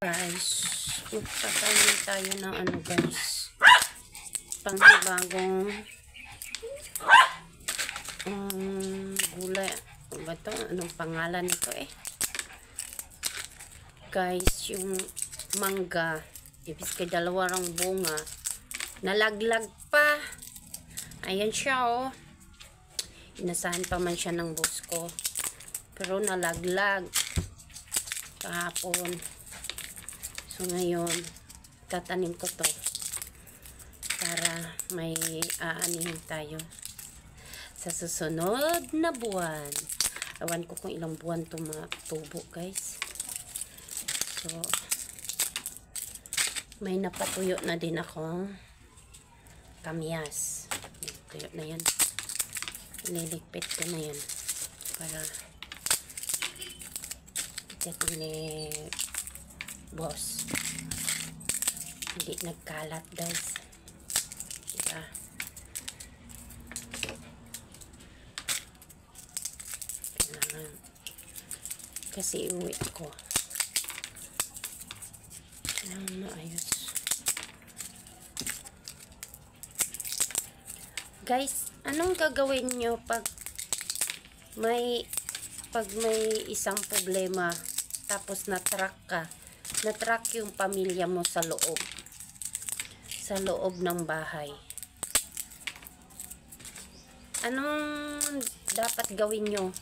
Guys, magpapakain tayo ng ano guys, pangbagong gulay. Ano ba ito? Anong pangalan nito guys, yung mangga, ibig kay dalawang bunga, nalaglag pa. Ayan siya inasahan pa man siya ng boss ko, pero nalaglag kahapon. So ngayon tatanim ko to para may aanihin tayo sa susunod na buwan. Awan ko kung ilang buwan to matubo guys. So may napatuyo na din akong kamyas. Tuyo na yan, ililigpit ko na yan para ito ni boss hindi nagkalat guys, diba? Kailangan kasi iuwi ko, kailangan maayos guys. Anong gagawin nyo pag may isang problema tapos na-track yung pamilya mo sa loob ng bahay? Anong dapat gawin nyo?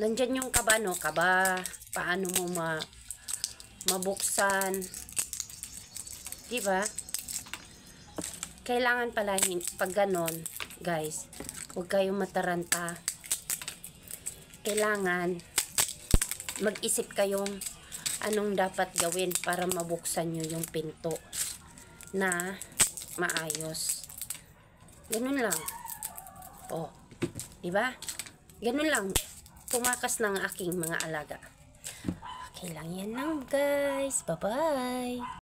Nandyan yung kaba, no? Kaba, paano mo mabuksan, diba? Kailangan pala pag ganon guys, huwag kayong mataranta. Kailangan mag-isip kayong anong dapat gawin para mabuksan nyo yung pinto na maayos. Ganun lang. Diba? Ganun lang. Tumakas ng aking mga alaga. Okay lang yan lang guys. Bye-bye.